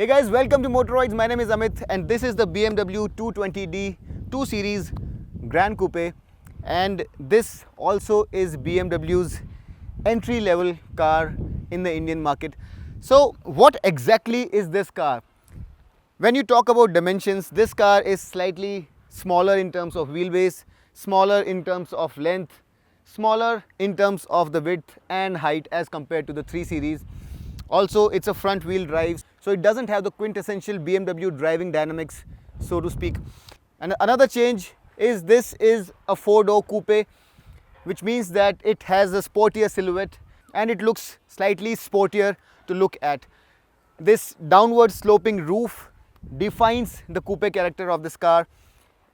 guys, welcome to Motoroids. My name is Amit and this is the BMW 220d 2 Series Gran Coupe, and this also is BMW's entry level car in the Indian market. So what exactly is this car? When you talk about dimensions, this car is slightly smaller in terms of wheelbase, smaller in terms of length, smaller in terms of the width and height as compared to the 3 Series. Also, it's a front wheel drive, so it doesn't have the quintessential BMW driving dynamics, so to speak. And another change is this is a 4-door coupe, which means that it has a sportier silhouette and it looks slightly sportier to look at. This downward sloping roof defines the coupe character of this car,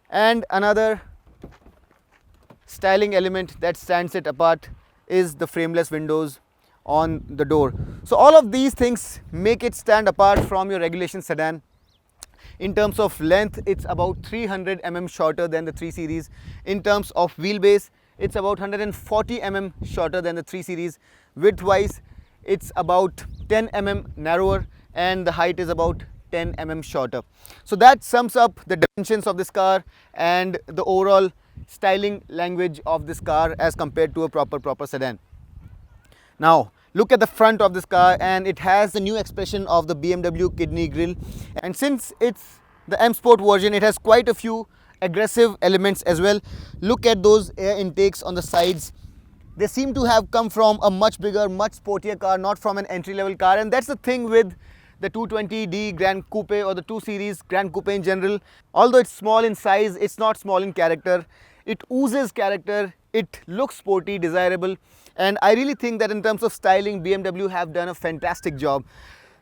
and another styling element that stands it apart is the frameless windows on the door. So all of these things make it stand apart from your regulation sedan. In terms of length, it's about 300 mm shorter than the 3 Series. In terms of wheelbase, it's about 140 mm shorter than the 3 Series. Width wise, it's about 10 mm narrower and the height is about 10 mm shorter. So that sums up the dimensions of this car and the overall styling language of this car as compared to a proper sedan. Now look at the front of this car, and it has the new expression of the BMW kidney grille, and since it's the M Sport version, it has quite a few aggressive elements as well. Look at those air intakes on the sides. They seem to have come from a much bigger, much sportier car, not from an entry-level car. And that's the thing with the 220d Gran Coupe or the 2 Series Gran Coupe in general. Although it's small in size, it's not small in character. It oozes character, it looks sporty, desirable, and I really think that in terms of styling, BMW have done a fantastic job.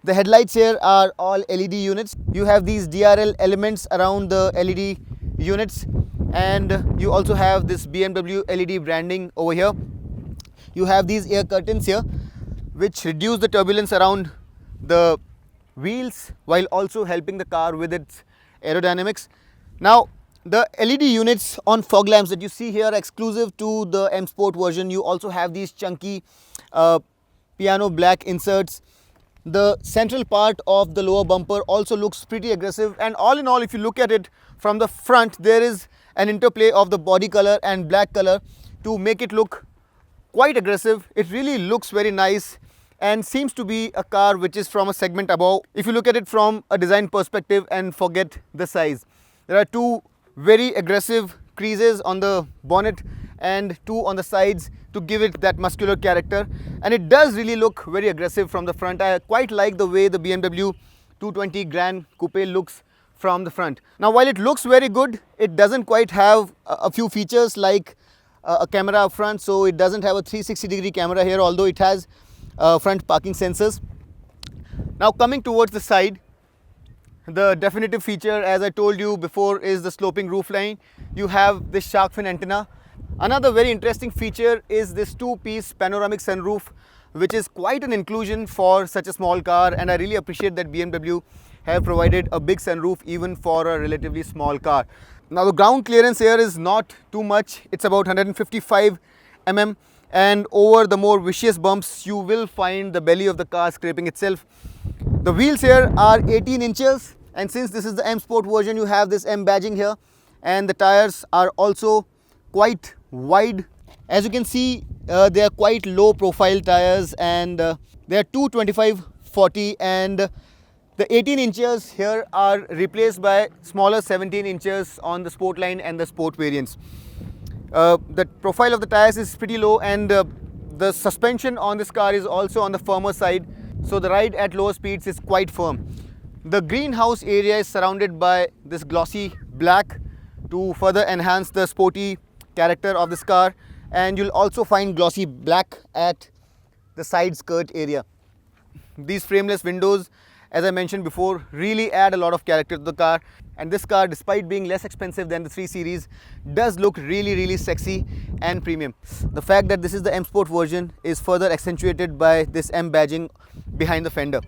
The headlights here are all LED units. You have these DRL elements around the LED units, and you also have this BMW LED branding over here. You have these air curtains here which reduce the turbulence around the wheels while also helping the car with its aerodynamics. Now the LED units on fog lamps that you see here are exclusive to the M Sport version. You also have these chunky piano black inserts. The central part of the lower bumper also looks pretty aggressive, and all in all, if you look at it from the front, there is an interplay of the body color and black color to make it look quite aggressive. It really looks very nice and seems to be a car which is from a segment above if you look at it from a design perspective and forget the size. There are two very aggressive creases on the bonnet and two on the sides to give it that muscular character, and it does really look very aggressive from the front. I quite like the way the BMW 220 Gran Coupe looks from the front. Now while it looks very good, it doesn't quite have a few features like a camera up front. So it doesn't have a 360-degree camera here, although it has front parking sensors. Now coming towards the side, the definitive feature, as I told you before, is the sloping roofline. You have this shark fin antenna. Another very interesting feature is this two-piece panoramic sunroof, which is quite an inclusion for such a small car, and I really appreciate that BMW have provided a big sunroof even for a relatively small car. Now the ground clearance here is not too much. It's about 155 mm, and over the more vicious bumps you will find the belly of the car scraping itself. The wheels here are 18 inches, and since this is the M Sport version, you have this M badging here, and the tires are also quite wide. As you can see, they are quite low profile tires, and they are 225/40, and the 18 inches here are replaced by smaller 17 inches on the Sport line and the Sport variants. The profile of the tires is pretty low, and the suspension on this car is also on the firmer side, so the ride at lower speeds is quite firm. The greenhouse area is surrounded by this glossy black to further enhance the sporty character of this car, and you'll also find glossy black at the side skirt area. These frameless windows, as I mentioned before, really add a lot of character to the car, and this car, despite being less expensive than the 3 Series, does look really sexy and premium. The fact that this is the M Sport version is further accentuated by this M badging behind the fender.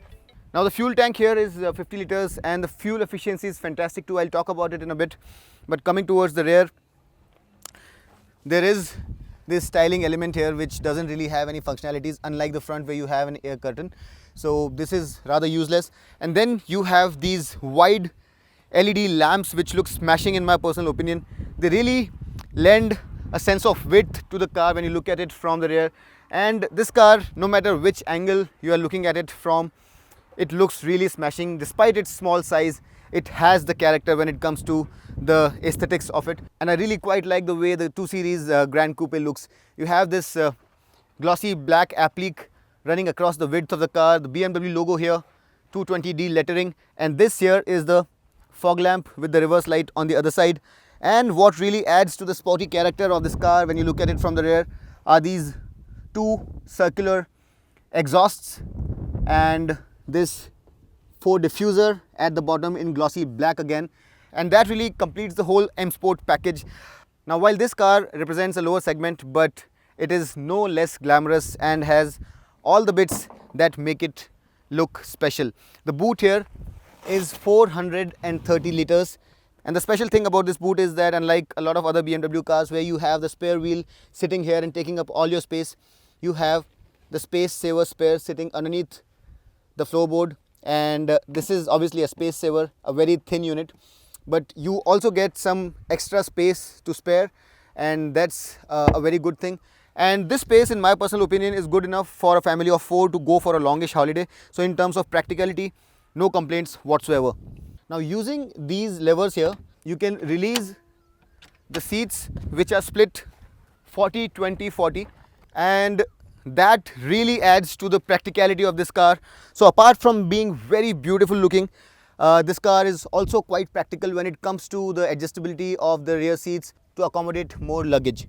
Now the fuel tank here is 50 liters, and the fuel efficiency is fantastic too. I'll talk about it in a bit. But coming towards the rear, there is this styling element here which doesn't really have any functionalities, unlike the front where you have an air curtain. so this is rather useless. And then you have these wide LED lamps which look smashing in my personal opinion. They really lend a sense of width to the car when you look at it from the rear. And this car, no matter which angle you are looking at it from, it looks really smashing. Despite its small size, it has the character when it comes to the aesthetics of it. And I really quite like the way the 2 Series Gran Coupe looks. You have this glossy black applique running across the width of the car, the BMW logo here, 220d lettering, and this here is the fog lamp with the reverse light on the other side. And what really adds to the sporty character of this car when you look at it from the rear are these two circular exhausts and this Ford diffuser at the bottom in glossy black again, and that really completes the whole M Sport package. Now, while this car represents a lower segment, but it is no less glamorous and has all the bits that make it look special. The boot here is 430 liters, and the special thing about this boot is that unlike a lot of other BMW cars where you have the spare wheel sitting here and taking up all your space, you have the space saver spare sitting underneath the floorboard, and this is obviously a space saver, a very thin unit, but you also get some extra space to spare, and that's a very good thing. And this space, in my personal opinion, is good enough for a family of 4 to go for a longish holiday. So in terms of practicality, no complaints whatsoever. Now, using these levers here, you can release the seats which are split 40, 20, 40, and that really adds to the practicality of this car. So apart from being very beautiful looking, this car is also quite practical when it comes to the adjustability of the rear seats to accommodate more luggage.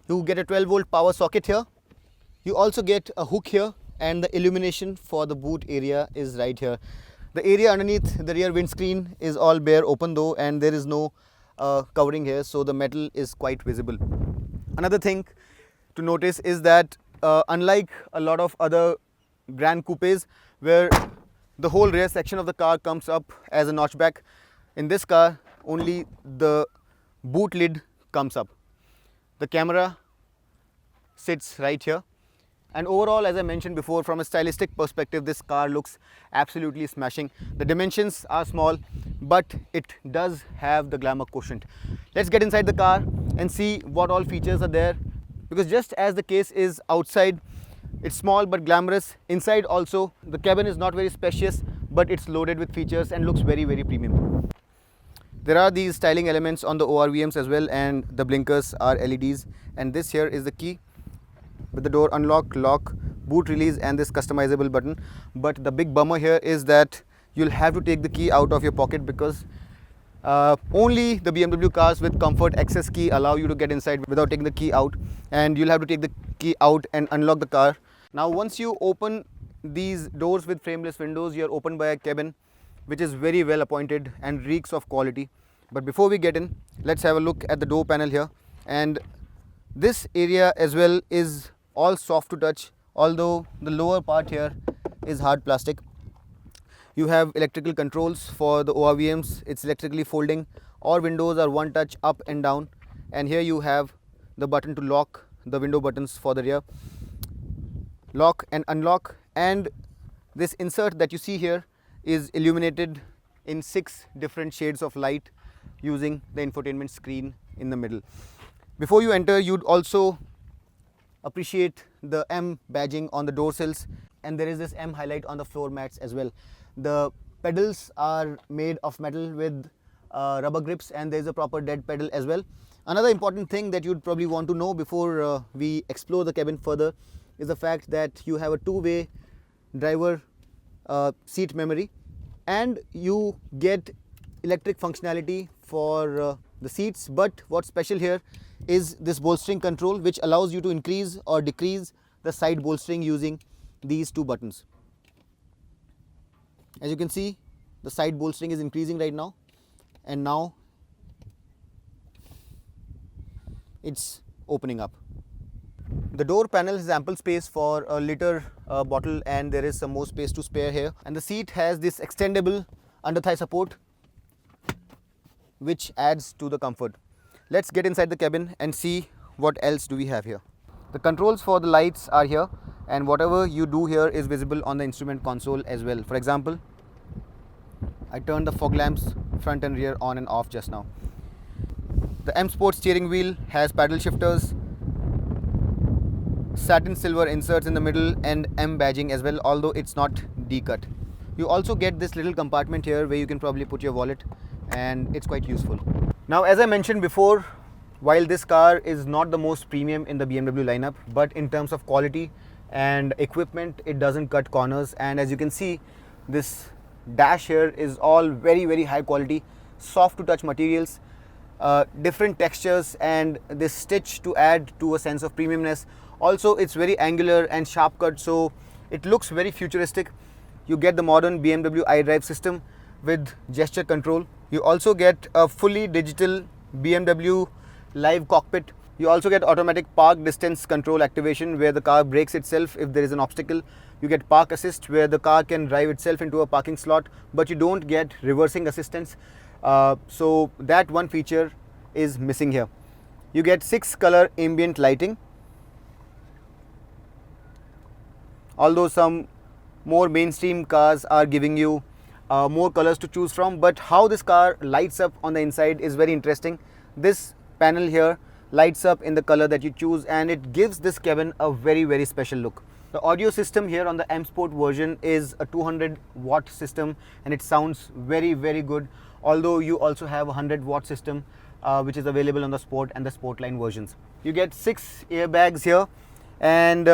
You get a 12-volt power socket here. You also get a hook here, and the illumination for the boot area is right here. The area underneath the rear windscreen is all bare open though, and there is no covering here, so the metal is quite visible. Another thing to notice is that unlike a lot of other Gran Coupes where the whole rear section of the car comes up as a notchback, in this car only the boot lid comes up. The camera sits right here, and overall, as I mentioned before, from a stylistic perspective, this car looks absolutely smashing. The dimensions are small, but it does have the glamour quotient. Let's get inside the car and see what all features are there, because just as the case is outside, it's small but glamorous. Inside also, the cabin is not very spacious, but it's loaded with features and looks very, very premium. There are these styling elements on the ORVMs as well, and the blinkers are LEDs, and this here is the key with the door unlock, lock, boot release, and this customizable button. But the big bummer here is that you'll have to take the key out of your pocket, because only the BMW cars with comfort access key allow you to get inside without taking the key out, and you'll have to take the key out and unlock the car. Now, once you open these doors with frameless windows, you're opened by a cabin which is very well appointed and reeks of quality. But before we get in, let's have a look at the door panel here, and this area as well is all soft to touch, although the lower part here is hard plastic. You have electrical controls for the ORVMs. It's electrically folding. All windows are one touch up and down, and here you have the button to lock, the window buttons for the rear, lock and unlock, and this insert that you see here is illuminated in 6 different shades of light using the infotainment screen in the middle. Before you enter, you'd also appreciate the M badging on the door sills, and there is this M highlight on the floor mats as well. The pedals are made of metal with rubber grips, and there is a proper dead pedal as well. Another important thing that you'd probably want to know before we explore the cabin further is the fact that you have a 2-way driver seat memory, and you get electric functionality for the seats. But what's special here is this bolstering control, which allows you to increase or decrease the side bolstering using these 2 buttons. As you can see, the side bolstering is increasing right now, and now it's opening up. The door panel has ample space for a liter bottle, and there is some more space to spare here. And the seat has this extendable under thigh support, which adds to the comfort. Let's get inside the cabin and see what else do we have here. The controls for the lights are here, and whatever you do here is visible on the instrument console as well. For example, I turned the fog lamps front and rear on and off just now. The M Sport steering wheel has paddle shifters, satin silver inserts in the middle, and M badging as well, although it's not D-cut. You also get this little compartment here where you can probably put your wallet, and it's quite useful. Now, as I mentioned before, while this car is not the most premium in the BMW lineup, but in terms of quality and equipment, it doesn't cut corners. And as you can see, this dash here is all very high quality, soft to touch materials, different textures, and this stitch to add to a sense of premiumness. Also, it's very angular and sharp cut, so it looks very futuristic. You get the modern BMW iDrive system with gesture control. You also get a fully digital BMW live cockpit. You also get automatic park distance control activation, where the car brakes itself if there is an obstacle. You get park assist, where the car can drive itself into a parking slot, but you don't get reversing assistance. So that one feature is missing here. You get 6 color ambient lighting, although some more mainstream cars are giving you more colors to choose from. But how this car lights up on the inside is very interesting. This panel here lights up in the color that you choose, and it gives this cabin a very special look. The audio system here on the M Sport version is a 200 watt system, and it sounds very good, although you also have a 100 watt system which is available on the Sport and the Sportline versions. You get 6 airbags here, and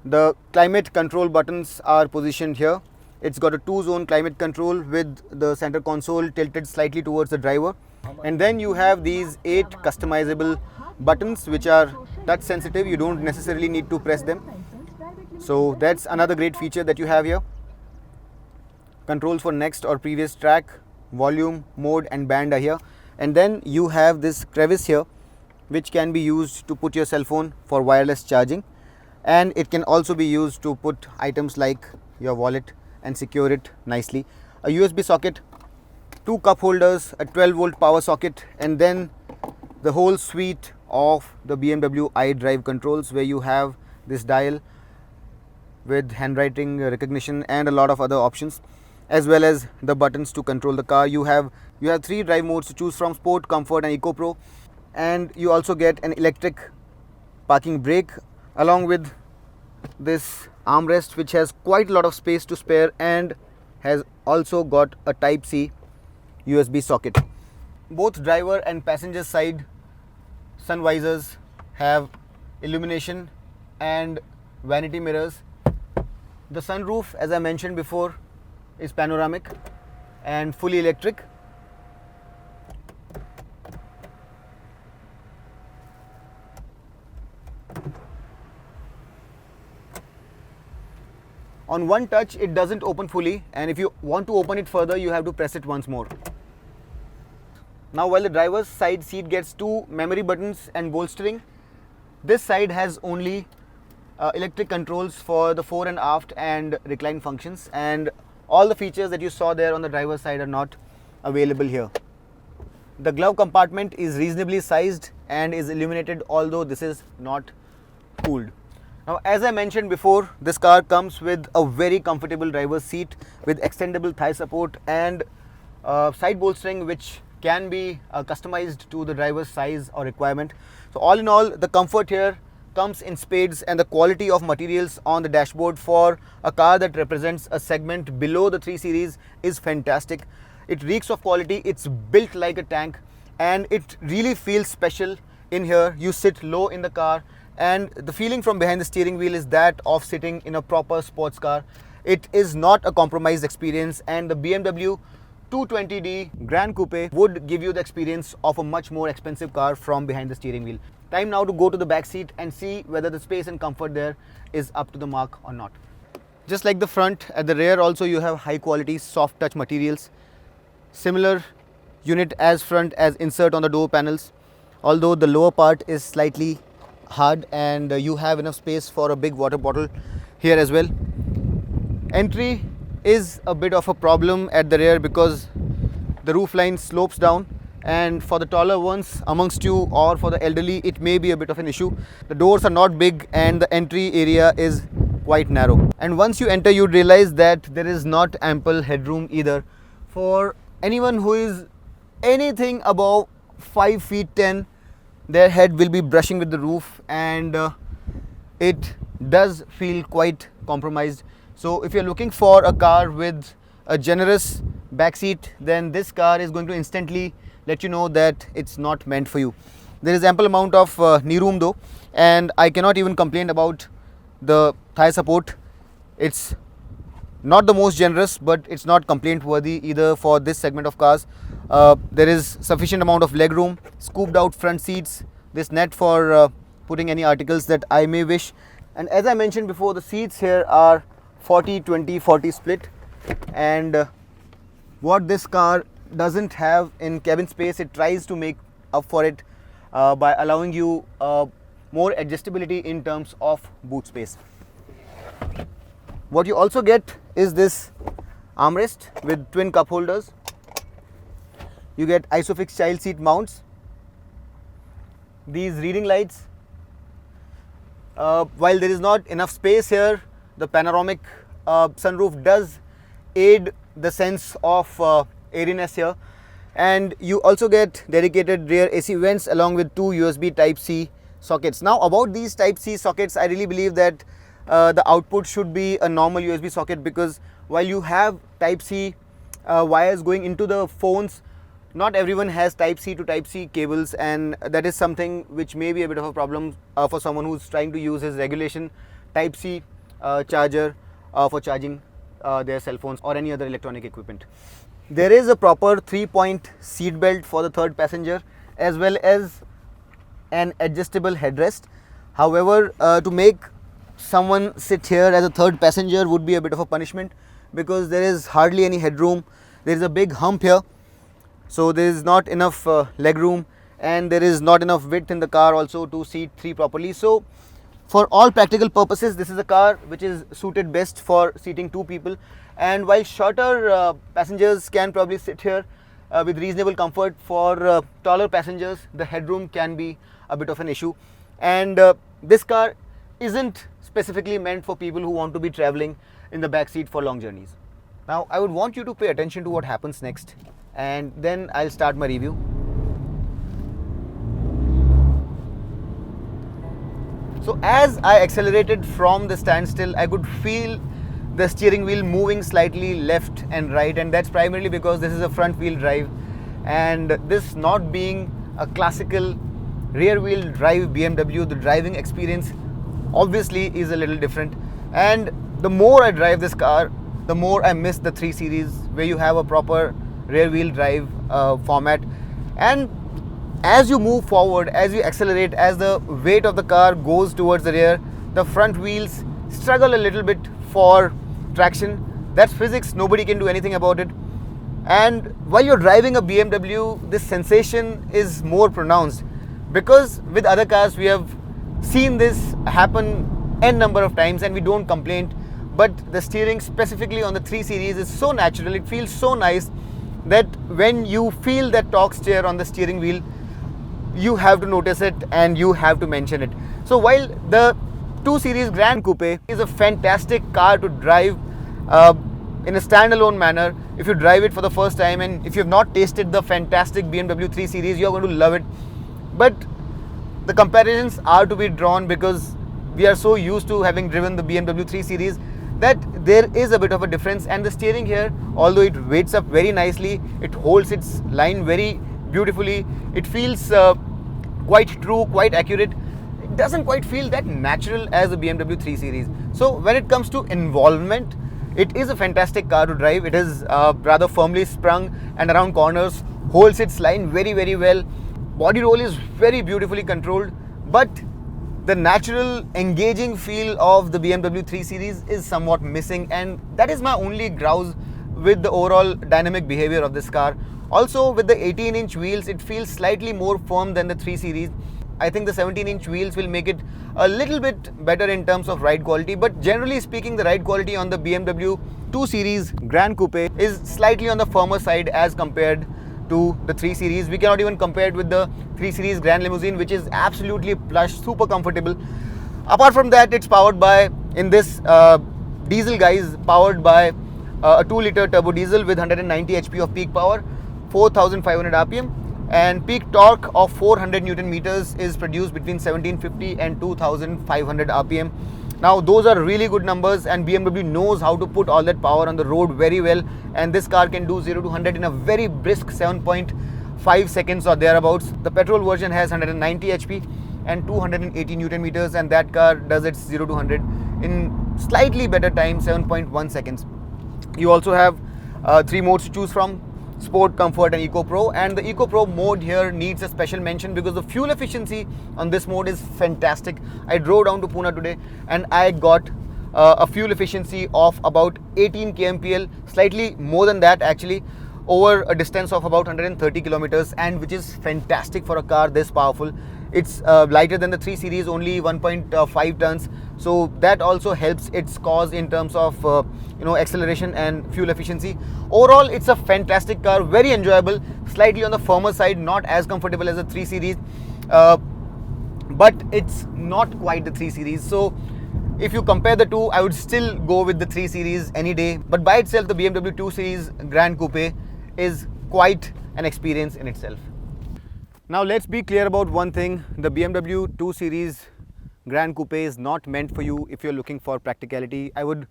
the climate control buttons are positioned here. It's got a 2-zone climate control with the center console tilted slightly towards the driver. And then you have these 8 customizable buttons which are touch sensitive. You don't necessarily need to press them. So that's another great feature that you have here. Controls for next or previous track, volume, mode, and band are here. And then you have this crevice here which can be used to put your cell phone for wireless charging, and it can also be used to put items like your wallet and secure it nicely. A USB socket, 2 cup holders, a 12-volt power socket, and then the whole suite of the BMW iDrive controls, where you have this dial with handwriting recognition and a lot of other options, as well as the buttons to control the car. You have 3 drive modes to choose from: Sport, Comfort, and Eco Pro. And you also get an electric parking brake, along with this armrest which has quite a lot of space to spare, and has also got a Type-C USB socket. Both driver and passenger side sun visors have illumination and vanity mirrors. The sunroof, as I mentioned before, is panoramic and fully electric. On one touch, it doesn't open fully, and if you want to open it further, you have to press it once more. Now, while the driver's side seat gets 2 memory buttons and bolstering, this side has only electric controls for the fore and aft and recline functions, and all the features that you saw there on the driver's side are not available here. The glove compartment is reasonably sized and is illuminated, although this is not cooled. Now, as I mentioned before, this car comes with a very comfortable driver's seat with extendable thigh support and side bolstering, which can be customized to the driver's size or requirement. So all in all, the comfort here comes in spades, and the quality of materials on the dashboard for a car that represents a segment below the 3 Series is fantastic. It reeks of quality, it's built like a tank, and it really feels special in here. You sit low in the car, and the feeling from behind the steering wheel is that of sitting in a proper sports car. It is not a compromised experience, and the BMW 220d Gran Coupe would give you the experience of a much more expensive car from behind the steering wheel. Time now to go to the back seat and see whether the space and comfort there is up to the mark or not. Just like the front, at the rear also you have high quality soft touch materials. Similar unit as front as insert on the door panels, although the lower part is slightly hard, and you have enough space for a big water bottle here as well. Entry is a bit of a problem at the rear because the roof line slopes down, and for the taller ones amongst you or for the elderly, it may be a bit of an issue. The doors are not big and the entry area is quite narrow. And once you enter, you'd realize that there is not ample headroom either. For anyone who is anything above 5 feet 10, their head will be brushing with the roof, and it does feel quite compromised. So if you're looking for a car with a generous backseat, then this car is going to instantly let you know that it's not meant for you. There is ample amount of knee room though, and I cannot even complain about the thigh support. It's not the most generous, but it's not complaint worthy either for this segment of cars. There is sufficient amount of leg room, scooped out front seats, this net for putting any articles that I may wish. And as I mentioned before, the seats here are 40-20-40 split, and what this car doesn't have in cabin space, it tries to make up for it by allowing you more adjustability in terms of boot space. What you also get is this armrest with twin cup holders. You get ISOFIX child seat mounts, these reading lights. While there is not enough space here, the panoramic sunroof does aid the sense of airiness here. And you also get dedicated rear AC vents along with 2 USB Type-C sockets. Now about these Type-C sockets, I really believe that the output should be a normal USB socket, because while you have Type-C wires going into the phones, not everyone has Type-C to Type-C cables, and that is something which may be a bit of a problem for someone who's trying to use his regulation Type-C charger for charging their cell phones or any other electronic equipment. There is a proper 3-point seat belt for the third passenger, as well as an adjustable headrest. However, to make someone sit here as a third passenger would be a bit of a punishment, because there is hardly any headroom. There is a big hump here, so there is not enough leg room, and there is not enough width in the car also to seat 3 properly. So for all practical purposes, this is a car which is suited best for seating 2 people. And while shorter passengers can probably sit here with reasonable comfort, for taller passengers the headroom can be a bit of an issue. And this car isn't specifically meant for people who want to be traveling in the back seat for long journeys. Now I would want you to pay attention to what happens next, and then I'll start my review. So as I accelerated from the standstill, I could feel the steering wheel moving slightly left and right, and that's primarily because this is a front wheel drive, and this not being a classical rear wheel drive BMW, the driving experience obviously is a little different. And the more I drive this car, the more I miss the 3 Series, where you have a proper rear wheel drive format. And as you move forward, as you accelerate, as the weight of the car goes towards the rear, the front wheels struggle a little bit for traction. That's physics, nobody can do anything about it. And while you're driving a BMW, this sensation is more pronounced, because with other cars we have seen this happen n number of times and we don't complain. But the steering, specifically on the 3 Series, is so natural, it feels so nice, that when you feel that torque steer on the steering wheel, you have to notice it and you have to mention it. So while the 2 Series Gran Coupe is a fantastic car to drive in a standalone manner, if you drive it for the first time and if you have not tasted the fantastic BMW 3 Series, you are going to love it. But the comparisons are to be drawn, because we are so used to having driven the BMW 3 Series that there is a bit of a difference. And the steering here, although it weights up very nicely, it holds its line very beautifully, it feels quite true, quite accurate. It doesn't quite feel that natural as the BMW 3 Series. So when it comes to involvement, it is a fantastic car to drive. It is rather firmly sprung, and around corners holds its line very, very well. Body roll is very beautifully controlled, but the natural engaging feel of the BMW 3 Series is somewhat missing, and that is my only grouse with the overall dynamic behavior of this car. Also, with the 18-inch wheels, it feels slightly more firm than the 3 Series. I think the 17-inch wheels will make it a little bit better in terms of ride quality, but generally speaking, the ride quality on the BMW 2 Series Gran Coupe is slightly on the firmer side as compared to the 3 Series. We cannot even compare it with the 3 Series Grand Limousine, which is absolutely plush, super comfortable. Apart from that, it's powered by, in this diesel guys, powered by a 2-liter turbo diesel with 190 HP of peak power, 4500 RPM, and peak torque of 400 Newton meters is produced between 1750 and 2500 RPM. Now those are really good numbers, and BMW knows how to put all that power on the road very well, and this car can do 0 to 100 in a very brisk 7.5 seconds or thereabouts. The petrol version has 190 HP and 280 Newton meters, and that car does its 0 to 100 in slightly better time, 7.1 seconds. You also have 3 modes to choose from: Sport, Comfort and Eco Pro. And the Eco Pro mode here needs a special mention because the fuel efficiency on this mode is fantastic. I drove down to Pune today and I got a fuel efficiency of about 18 kmpl, slightly more than that actually, over a distance of about 130 kilometers, and which is fantastic for a car this powerful. It's lighter than the 3 Series, only 1.5 tons, so that also helps its cause in terms of acceleration and fuel efficiency. Overall, it's a fantastic car, very enjoyable, slightly on the firmer side, not as comfortable as the 3 Series, but it's not quite the 3 Series. So if you compare the two, I would still go with the 3 Series any day. But by itself, the BMW 2 Series Gran Coupe is quite an experience in itself. Now let's be clear about one thing: the BMW 2 Series Gran Coupe is not meant for you if you're looking for practicality. I would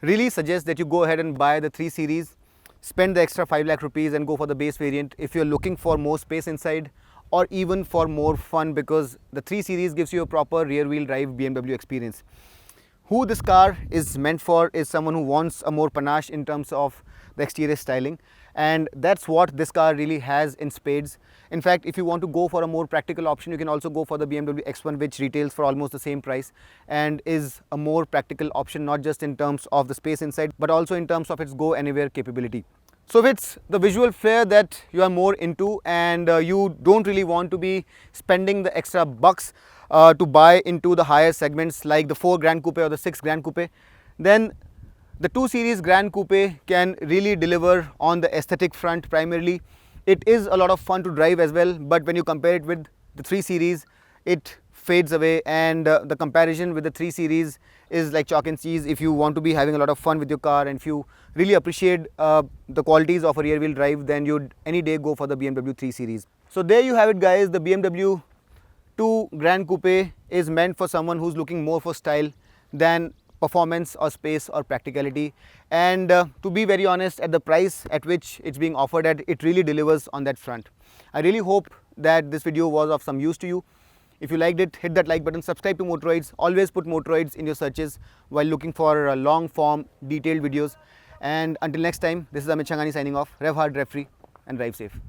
really suggest that you go ahead and buy the 3 Series, spend the extra 5 lakh rupees and go for the base variant if you're looking for more space inside or even for more fun, because the 3 Series gives you a proper rear wheel drive BMW experience. Who this car is meant for is someone who wants a more panache in terms of the exterior styling, and that's what this car really has in spades. In fact, if you want to go for a more practical option, you can also go for the BMW X1, which retails for almost the same price and is a more practical option, not just in terms of the space inside but also in terms of its go anywhere capability. So if it's the visual flair that you are more into and you don't really want to be spending the extra bucks to buy into the higher segments like the 4 Gran Coupe or the 6 Gran Coupe, then the 2 Series Gran Coupe can really deliver on the aesthetic front primarily. It is a lot of fun to drive as well, but when you compare it with the 3 Series, it fades away, and the comparison with the 3 Series is like chalk and cheese. If you want to be having a lot of fun with your car and if you really appreciate the qualities of a rear wheel drive, then you'd any day go for the BMW 3 Series. So there you have it guys, the BMW 2 Gran Coupe is meant for someone who's looking more for style than performance or space or practicality, and to be very honest, at the price at which it's being offered at, it really delivers on that front. I really hope that this video was of some use to you. If you liked it, hit that like button, subscribe to Motoroids, always put Motoroids in your searches while looking for long form detailed videos, and until next time, this is Amit Shangani signing off. Rev hard, rev free and drive safe.